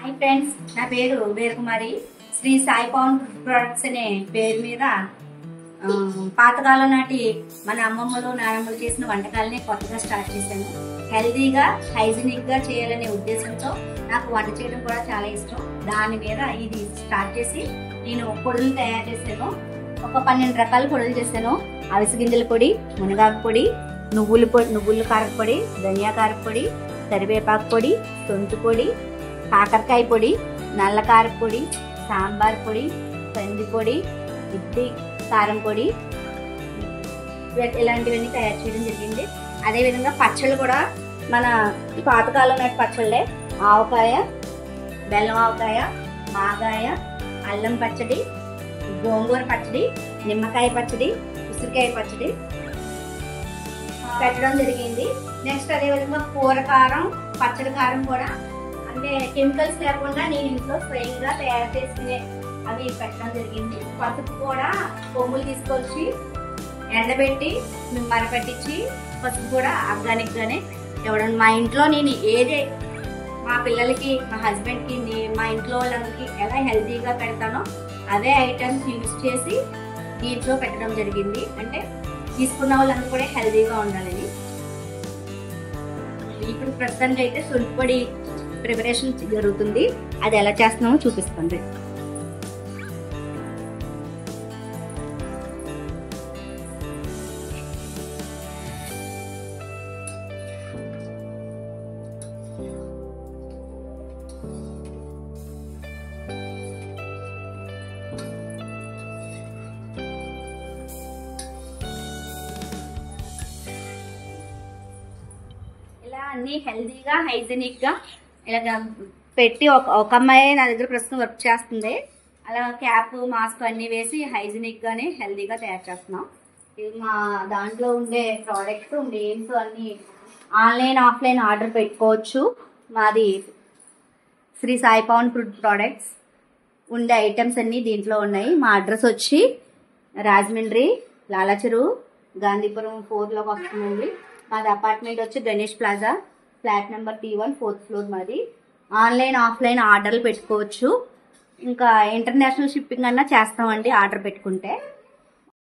Hi friends, నా పేరు వేరకుమారి. Shri Sai Pawan products అనే పేరు మీద పాతకాలం నాటి మన అమ్మమ్మలు నానమ్మలు చేసిన వంటకాలని కొత్తగా స్టార్ట్ చేశాను. హెల్తీగా హైజీనిక్ గా చేయాలనే ఉద్దేశంతో నాకు వంట చేయడం కూడా చాలా ఇష్టం. దాని మీద ఇది స్టార్ట్ చేసి నేను పొడులు తయారు చేశాను. ఒక 12 రకాల పొడులు చేశాను. అవిసె గింజల పొడి, మునగాకు పొడి, నువ్వుల కారపొడి, ధనియా కారపొడి, కరివేపాకు పొడి, సొంటి పొడి, కాకరకాయ పొడి, నల్ల కారపొడి, సాంబార్ పొడి, కంది పొడి, ఇడ్లీ కారం పొడి, ఇలాంటివన్నీ తయారు చేయడం జరిగింది. అదేవిధంగా పచ్చళ్ళు కూడా మన పాతకాలం నాటి పచ్చళ్ళే. ఆవకాయ, బెల్లం ఆవకాయ, మాగాయ, అల్లం పచ్చడి, గోంగూర పచ్చడి, నిమ్మకాయ పచ్చడి, ఉసిరికాయ పచ్చడి పెట్టడం జరిగింది. నెక్స్ట్ అదేవిధంగా కూర కారం, పచ్చడి కారం కూడా అంటే కెమికల్స్ లేకుండా నేను ఇంట్లో స్వయంగా తయారు చేసుకునే అవి పెట్టడం జరిగింది. పసుపు కూడా కొమ్ములు తీసుకొచ్చి ఎండబెట్టి మరపట్టించి పసుపు కూడా ఆర్గానిక్ గానే ఇవ్వడం. మా ఇంట్లో నేను ఏదే మా పిల్లలకి, మా హస్బెండ్కి, మా ఇంట్లో వాళ్ళందరికీ ఎలా హెల్తీగా పెడతానో అదే ఐటమ్స్ యూజ్ చేసి దీంట్లో పెట్టడం జరిగింది. అంటే తీసుకున్న వాళ్ళందరూ కూడా హెల్తీగా ఉండాలని. ఇప్పుడు ప్రస్తుతానికి అయితే సొంటి పొడి ప్రిపరేషన్ జరుగుతుంది. అది ఎలా చేస్తున్నామో చూపిస్తుంది. ఇలా అన్ని హెల్తీగా హైజీనిక్ గా ఇలా పెట్టి ఒక అమ్మాయి నా దగ్గర ప్రస్తుతం వర్క్ చేస్తుంది. అలా క్యాప్, మాస్క్ అన్ని వేసి హైజీనిక్ గానే హెల్తీగా తయారు చేస్తున్నాం. ఇది మా దాంట్లో ఉండే ప్రోడక్ట్స్ నేమ్స్ అన్ని ఆన్లైన్ ఆఫ్లైన్ ఆర్డర్ పెట్టుకోవచ్చు. మాది శ్రీ సాయి పవన్ ప్రొడక్ట్స్ ఉండే ఐటమ్స్ అన్ని దీంట్లో ఉన్నాయి. మా అడ్రస్ వచ్చి రాజమండ్రి, లాలాచెరువు, గాంధీపురం 4లోకి వస్తుందండి. మాది అపార్ట్మెంట్ వచ్చి Ganesh plaza, flat number T1, 4th floor మాది. ఆన్లైన్ ఆఫ్లైన్ ఆర్డర్లు పెట్టుకోవచ్చు. ఇంకా ఇంటర్నేషనల్ షిప్పింగ్ అన్నా చేస్తామండి ఆర్డర్ పెట్టుకుంటే.